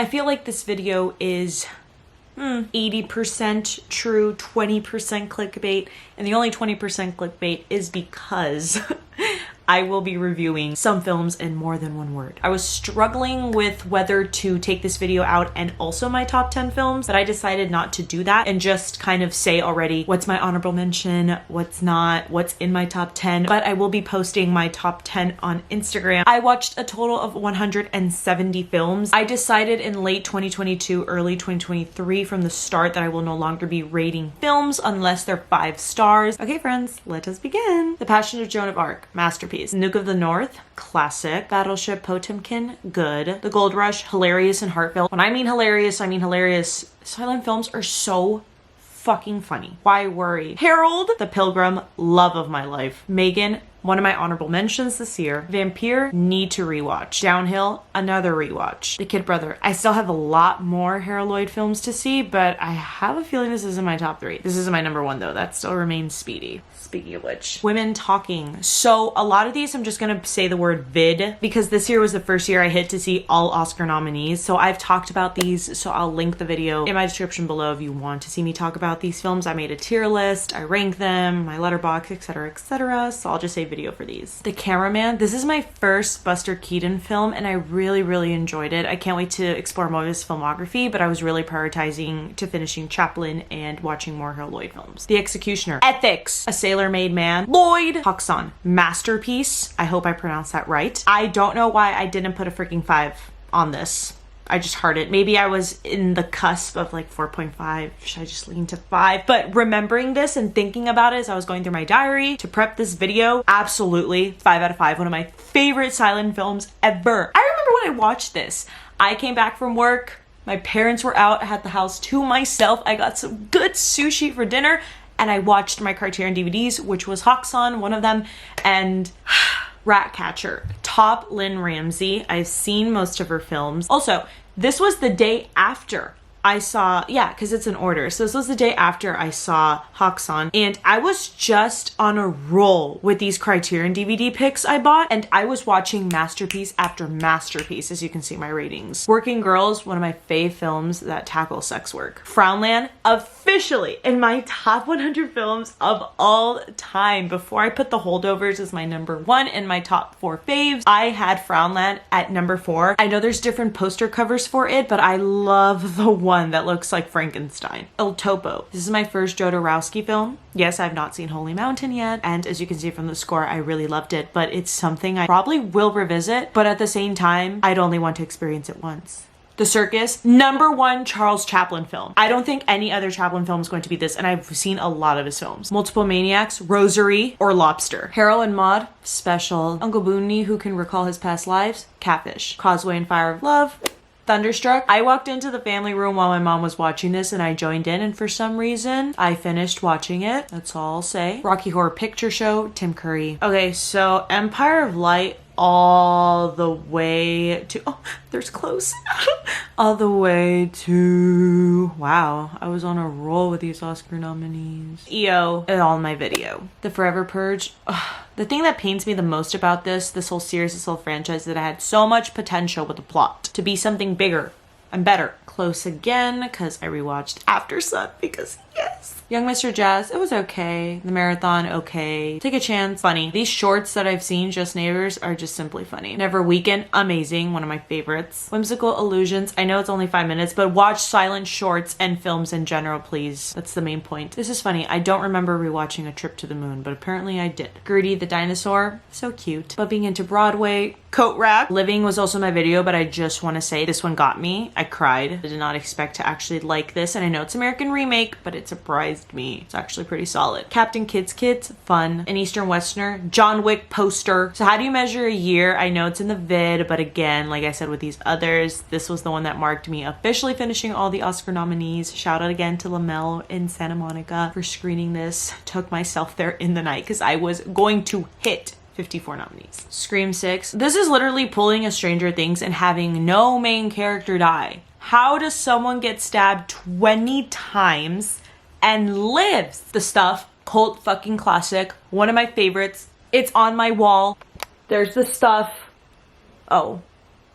I feel like this video is 80% true, 20% clickbait, and the only 20% clickbait is because I will be reviewing some films in more than one word. I was struggling with whether to take this video out and also my top 10 films, but I decided not to do that and just kind of say already what's my honorable mention, what's not, what's in my top 10, but I will be posting my top 10 on Instagram. I watched a total of 170 films. I decided in late 2022, early 2023 from the start that I will no longer be rating films unless they're 5 stars. Okay friends, let us begin. The Passion of Joan of Arc, masterpiece. Nuke of the North, classic. Battleship Potemkin, good. The Gold Rush, hilarious and heartfelt. When I mean hilarious, I mean hilarious. Silent films are so fucking funny. Why worry? Harold, The Pilgrim, love of my life. Megan, one of my honorable mentions this year. Vampire, need to rewatch. Downhill, another rewatch. The Kid Brother. I still have a lot more Harold Lloyd films to see, but I have a feeling this isn't my top 3. This isn't my number 1 though. That still remains Speedy. Speaking of which, Women Talking. So a lot of these I'm just gonna say the word vid because this year was the first year I hit to see all Oscar nominees. So I've talked about these, so I'll link the video in my description below if you want to see me talk about these films. I made a tier list, I rank them, my letterbox, etc, etc. So I'll just say video for these. The Cameraman. This is my first Buster Keaton film and I really enjoyed it. I can't wait to explore more of his filmography, but I was really prioritizing to finishing Chaplin and watching more Harold Lloyd films. The Executioner. Ethics. A Sailor Made Man. Lloyd. Hoxon. Masterpiece. I hope I pronounced that right. I don't know why I didn't put a freaking 5 on this. I just heard it. Maybe I was in the cusp of like 4.5. Should I just lean to 5? But remembering this and thinking about it as I was going through my diary to prep this video, absolutely 5 out of 5. One of my favorite silent films ever. I remember when I watched this. I came back from work. My parents were out. I had the house to myself. I got some good sushi for dinner and I watched my Criterion DVDs, which was Hoxon, one of them, and Ratcatcher. Top Lynn Ramsey. I've seen most of her films. Also, this was the day after I saw, yeah, because it's in order. So this was the day after I saw Hoxon and I was just on a roll with these Criterion DVD picks I bought and I was watching masterpiece after masterpiece, as you can see my ratings. Working Girls, one of my fave films that tackle sex work. Frownland, officially in my top 100 films of all time. Before I put The Holdovers as my number 1 in my top 4 faves, I had Frownland at number 4. I know there's different poster covers for it, but I love the one that looks like Frankenstein. El Topo. This is my first Jodorowsky film. Yes, I've not seen Holy Mountain yet, and as you can see from the score, I really loved it, but it's something I probably will revisit, but at the same time, I'd only want to experience it once. The Circus, number 1 Charles Chaplin film. I don't think any other Chaplin film is going to be this, and I've seen a lot of his films. Multiple Maniacs, Rosary, or Lobster. Harold and Maude, special. Uncle Booney, Who Can Recall His Past Lives, Catfish. Causeway and Fire of Love, Thunderstruck. I walked into the family room while my mom was watching this and I joined in, and for some reason I finished watching it. That's all I'll say. Rocky Horror Picture Show, Tim Curry. Okay, so Empire of Light all the way to, oh, there's close. All the way to, wow, I was on a roll with these Oscar nominees. EO is all in my video. The Forever Purge. Ugh. The thing that pains me the most about this whole series, this whole franchise, is that it had so much potential with the plot to be something bigger and better. Close again, because I rewatched After Sun, because yes. Young Mr. Jazz, it was okay. The Marathon, okay. Take a Chance, funny. These shorts that I've seen, Just Neighbors, are just simply funny. Never Weekend, amazing, one of my favorites. Whimsical Illusions, I know it's only 5 minutes, but watch silent shorts and films in general, please. That's the main point. This is funny, I don't remember rewatching A Trip to the Moon, but apparently I did. Gertie the Dinosaur, so cute. Bumping Into Broadway, Coat Rack. Living was also my video, but I just want to say this one got me. I cried. I did not expect to actually like this, and I know it's American remake, but it surprised me. It's actually pretty solid. Captain Kids, fun. An Eastern Westerner. John Wick poster. So how do you measure a year? I know it's in the vid, but again, like I said with these others, this was the one that marked me officially finishing all the Oscar nominees. Shout out again to Lamel in Santa Monica for screening this. Took myself there in the night because I was going to hit 54 nominees. Scream 6. This is literally pulling a Stranger Things and having no main character die. How does someone get stabbed 20 times and lives? The Stuff, cult fucking classic, one of my favorites. It's on my wall. There's The Stuff. Oh,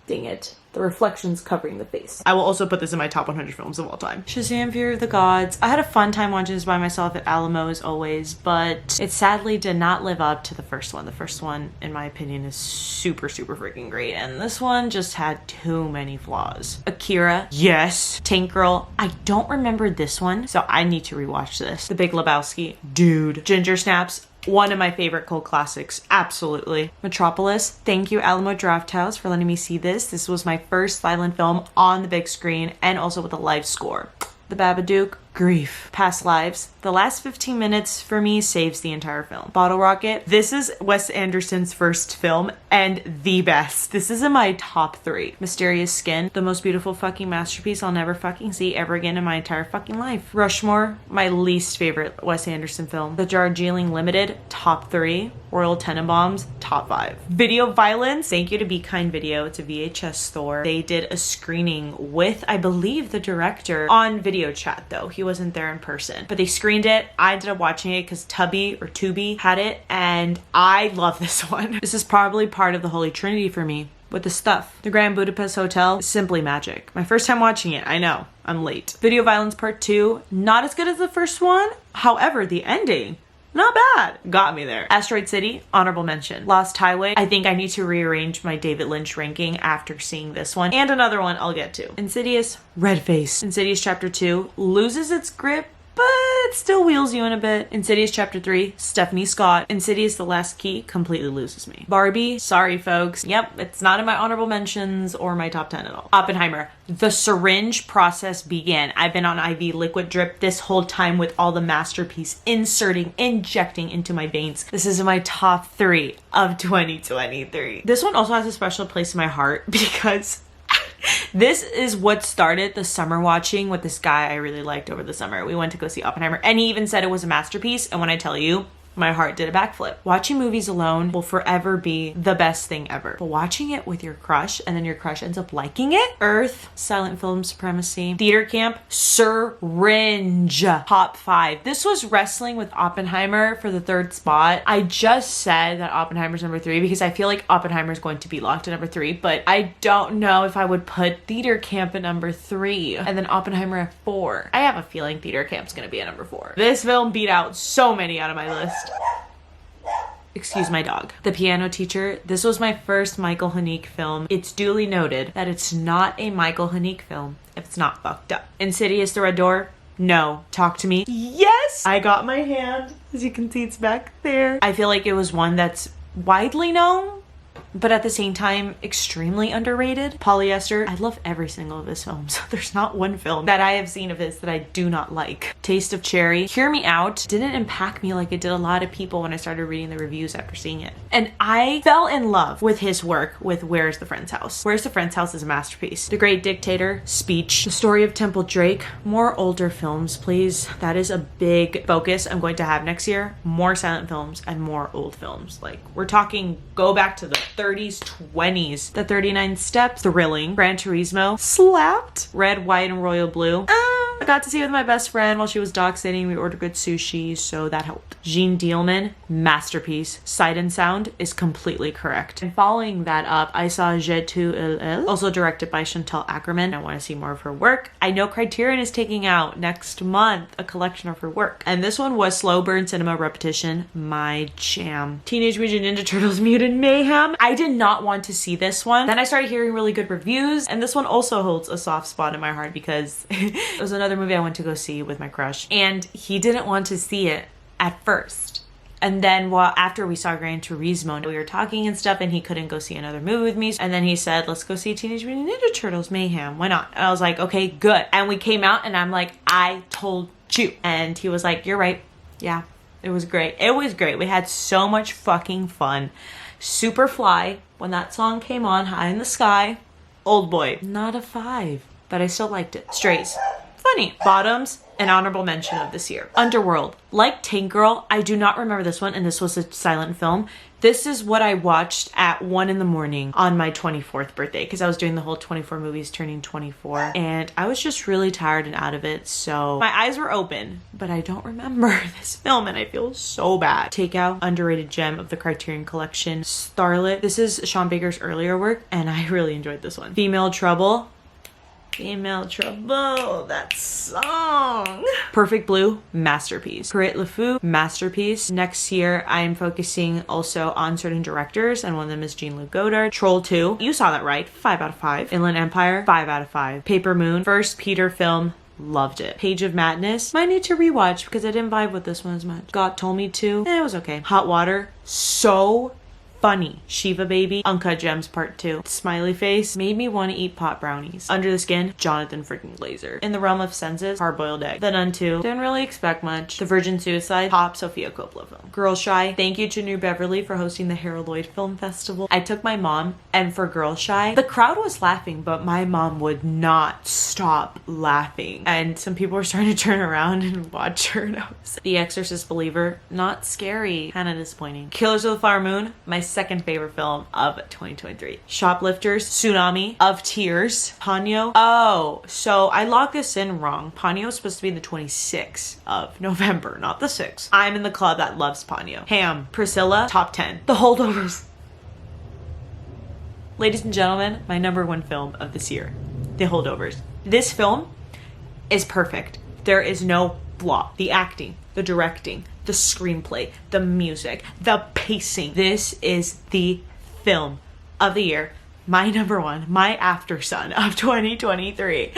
Dang it. The reflections covering the face. I will also put this in my top 100 films of all time. Shazam! Fear of the Gods. I had a fun time watching this by myself at Alamo as always, but it sadly did not live up to the first one. The first one, in my opinion, is super freaking great, and this one just had too many flaws. Akira. Yes. Tank Girl. I don't remember this one, so I need to rewatch this. The Big Lebowski. Dude. Ginger Snaps. One of my favorite cult classics, absolutely. Metropolis, thank you Alamo Drafthouse for letting me see this. This was my first silent film on the big screen and also with a live score. The Babadook, grief. Past Lives. The last 15 minutes for me saves the entire film. Bottle Rocket. This is Wes Anderson's first film and the best. This is in my top 3. Mysterious Skin. The most beautiful fucking masterpiece I'll never fucking see ever again in my entire fucking life. Rushmore. My least favorite Wes Anderson film. The Darjeeling Limited. Top 3. Royal Tenenbaums. Top 5. Video Violence. Thank you to Be Kind Video. It's a VHS store. They did a screening with, I believe, the director on video chat though. He wasn't there in person, but they screened it. I ended up watching it because Tubi had it, and I love this one. This is probably part of the Holy Trinity for me with the stuff. The Grand Budapest Hotel, simply magic. My first time watching it, I know, I'm late. Video Violence Part 2, not as good as the first one. However, the ending, not bad. Got me there. Asteroid City, honorable mention. Lost Highway. I think I need to rearrange my David Lynch ranking after seeing this one. And another one I'll get to. Insidious, Red Face. Insidious Chapter 2 loses its grip, but it still wheels you in a bit. Insidious Chapter 3, Stephanie Scott. Insidious The Last Key completely loses me. Barbie, sorry folks. Yep, it's not in my honorable mentions or my top 10 at all. Oppenheimer, the syringe process began. I've been on IV liquid drip this whole time with all the masterpiece injecting into my veins. This is in my top 3 of 2023. This one also has a special place in my heart because this is what started the summer watching with this guy I really liked over the summer. We went to go see Oppenheimer, and he even said it was a masterpiece. And when I tell you, my heart did a backflip. Watching movies alone will forever be the best thing ever. But watching it with your crush and then your crush ends up liking it. Earth, silent film supremacy. Theater Camp, syringe. Top 5. This was wrestling with Oppenheimer for the 3rd spot. I just said that Oppenheimer's number 3 because I feel like Oppenheimer's going to be locked at number 3, but I don't know if I would put Theater Camp at number 3 and then Oppenheimer at 4. I have a feeling Theater Camp's gonna be at number 4. This film beat out so many out of my list. Excuse my dog. The Piano Teacher. This was my first Michael Haneke film. It's duly noted that it's not a Michael Haneke film if it's not fucked up. Insidious The Red Door. No. Talk to Me. Yes! I got my hand. As you can see, it's back there. I feel like it was one that's widely known, but at the same time, extremely underrated. Polyester. I love every single of his films. There's not one film that I have seen of his that I do not like. Taste of Cherry. Hear Me Out didn't impact me like it did a lot of people when I started reading the reviews after seeing it. And I fell in love with his work with Where's the Friend's House. Where's the Friend's House is a masterpiece. The Great Dictator. Speech. The Story of Temple Drake. More older films, please. That is a big focus I'm going to have next year. More silent films and more old films. Like, we're talking go back to the 30s, 20s. The 39 Steps. Thrilling. Gran Turismo. Slapped. Red, White, and Royal Blue. I got to see it with my best friend while she was dog sitting. We ordered good sushi, so that helped. Jean Dielman, masterpiece. Sight and Sound is completely correct. And following that up, I saw Je tu elle, also directed by Chantal Ackerman. I want to see more of her work. I know Criterion is taking out next month a collection of her work. And this one was Slow Burn Cinema Repetition, my jam. Teenage Mutant Ninja Turtles Mutant Mayhem. I did not want to see this one. Then I started hearing really good reviews, and this one also holds a soft spot in my heart because it was another movie I went to go see with my crush, and he didn't want to see it at first. And then after we saw Gran Turismo, we were talking and stuff, and he couldn't go see another movie with me. And then he said, let's go see Teenage Mutant Ninja Turtles Mayhem. Why not? And I was like, okay, good. And we came out and I'm like, I told you. And he was like, you're right. Yeah, it was great. It was great. We had so much fucking fun. Superfly, when that song came on, High in the Sky. Old Boy, not a 5, but I still liked it. Strays, funny. Bottoms, An honorable mention of this year. Underworld. Like Tank Girl, I do not remember this one, and this was a silent film. This is what I watched at 1 in the morning on my 24th birthday, because I was doing the whole 24 movies turning 24, and I was just really tired and out of it, so my eyes were open, but I don't remember this film, and I feel so bad. Takeout, underrated gem of the Criterion collection. Starlet. This is Sean Baker's earlier work, and I really enjoyed this one. Female Trouble. Female Trouble, that song. Perfect Blue, masterpiece. Corette Le Fou, masterpiece. Next year, I am focusing also on certain directors, and one of them is Jean-Luc Godard. Troll 2, you saw that right, 5 out of 5. Inland Empire, 5 out of 5. Paper Moon, first Peter film, loved it. Page of Madness, might need to rewatch because I didn't vibe with this one as much. God Told Me To, it was okay. Hot Water, so funny. Shiva Baby, Uncut Gems Part 2. Smiley Face made me want to eat pot brownies. Under the Skin, Jonathan freaking Glazer. In the Realm of Senses, Hard Boiled Egg. The Nun 2, didn't really expect much. The Virgin Suicide, top Sofia Coppola film. Girl Shy, thank you to New Beverly for hosting the Harold Lloyd Film Festival. I took my mom, and for Girl Shy, the crowd was laughing, but my mom would not stop laughing. And some people were starting to turn around and watch her. The Exorcist Believer, not scary, kind of disappointing. Killers of the Flower Moon, my second favorite film of 2023. Shoplifters, Tsunami of Tears, Ponyo. Oh, so I logged this in wrong. Ponyo is supposed to be the 26th of November, not the 6th. I'm in the club that loves Ponyo. Ham, Priscilla, top 10. The Holdovers. Ladies and gentlemen, my number one film of this year, The Holdovers. This film is perfect. There is no flaw. The acting, the directing, the screenplay, the music, the pacing. This is the film of the year. My number one, my aftersun of 2023.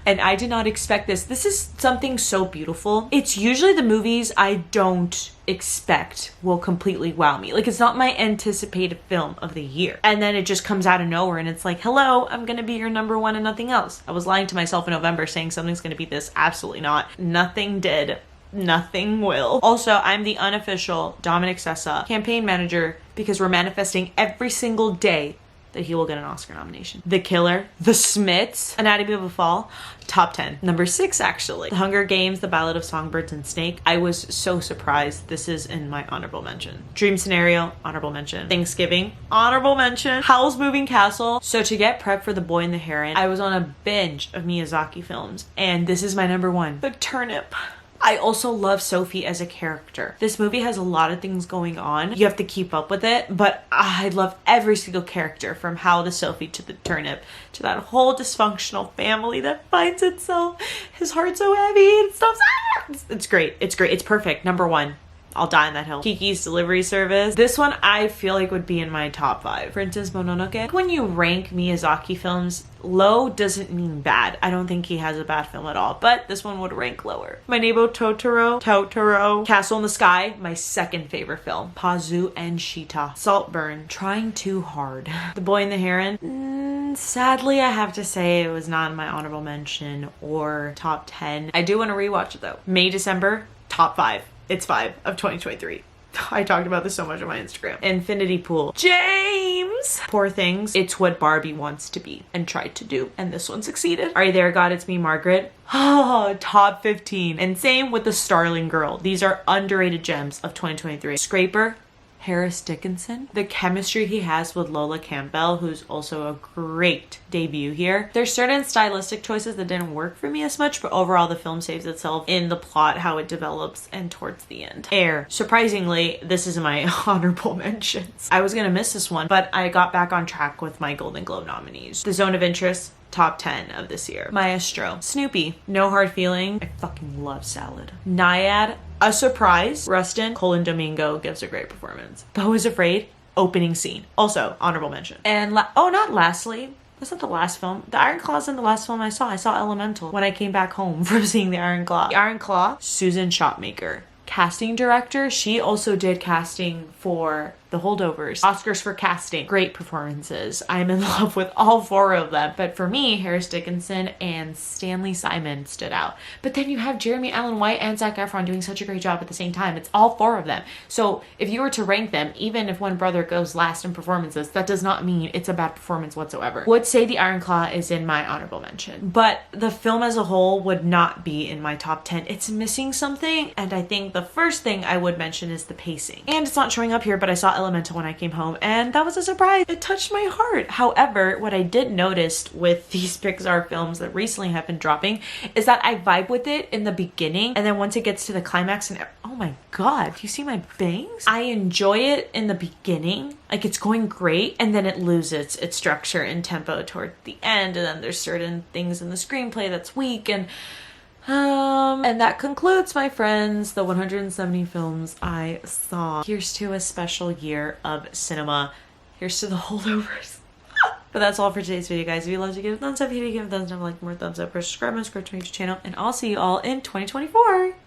And I did not expect this. This is something so beautiful. It's usually the movies I don't expect will completely wow me. Like, it's not my anticipated film of the year. And then it just comes out of nowhere and it's like, hello, I'm gonna be your number one and nothing else. I was lying to myself in November saying something's gonna be this. Absolutely not. Nothing did. Nothing will. Also, I'm the unofficial Dominic Sessa campaign manager because we're manifesting every single day that he will get an Oscar nomination. The Killer, The Smiths, Anatomy of a Fall, top 10. Number 6, actually. The Hunger Games, The Ballad of Songbirds and Snake. I was so surprised. This is in my honorable mention. Dream Scenario, honorable mention. Thanksgiving, honorable mention. Howl's Moving Castle. So to get prepped for The Boy and the Heron, I was on a binge of Miyazaki films, and this is my number one. The Turnip. I also love Sophie as a character. This movie has a lot of things going on. You have to keep up with it, but I love every single character, from Hal to Sophie to the turnip to that whole dysfunctional family that finds itself. His heart's so heavy and stuff. It's great. It's great. It's perfect. Number one. I'll die on that hill. Kiki's Delivery Service. This one I feel like would be in my top 5. Princess Mononoke. When you rank Miyazaki films, low doesn't mean bad. I don't think he has a bad film at all, but this one would rank lower. My Neighbor Totoro. Castle in the Sky, my second favorite film. Pazu and Shita. Saltburn. Trying Too Hard. The Boy and the Heron. Sadly, I have to say it was not in my honorable mention or top 10. I do want to rewatch it though. May, December, top 5. It's 5 of 2023. I talked about this so much on my Instagram. Infinity Pool. James! Poor Things. It's what Barbie wants to be and tried to do. And this one succeeded. Are You There, God? It's Me, Margaret. Oh, top 15. And same with The Starling Girl. These are underrated gems of 2023. Scraper. Harris Dickinson. The chemistry he has with Lola Campbell, who's also a great debut here. There's certain stylistic choices that didn't work for me as much, but overall the film saves itself in the plot, how it develops, and towards the end. Air. Surprisingly, this is my honorable mentions. I was gonna miss this one, but I got back on track with my Golden Globe nominees. The Zone of Interest, top 10 of this year. Maestro. Snoopy. No Hard Feeling. I fucking love Salad. Naiad. A Surprise. Rustin. Colin Domingo gives a great performance. Beau is Afraid. Opening scene. Also, honorable mention. And not lastly. Was that the last film? The Iron Claw's in the last film I saw. I saw Elemental when I came back home from seeing The Iron Claw. The Iron Claw. Susan Shopmaker. Casting director. She also did casting for The Holdovers. Oscars for casting. Great performances. I'm in love with all 4 of them. But for me, Harris Dickinson and Stanley Simon stood out. But then you have Jeremy Allen White and Zac Efron doing such a great job at the same time. It's all 4 of them. So if you were to rank them, even if one brother goes last in performances, that does not mean it's a bad performance whatsoever. Would say The Iron Claw is in my honorable mention. But the film as a whole would not be in my top 10. It's missing something. And I think the first thing I would mention is the pacing. And it's not showing up here, but I saw Elemental when I came home, and that was a surprise. It touched my heart. However, what I did notice with these Pixar films that recently have been dropping is that I vibe with it in the beginning, and then once it gets to the climax and oh my god, do you see my bangs? I enjoy it in the beginning, like it's going great, and then it loses its structure and tempo toward the end, and then there's certain things in the screenplay that's weak, and that concludes, my friends, the 170 films I saw. Here's to a special year of cinema. Here's to The Holdovers. But that's all for today's video, guys. If you love to give a thumbs up, if you give a thumbs up, like more thumbs up, or subscribe and subscribe to my YouTube channel, and I'll see you all in 2024.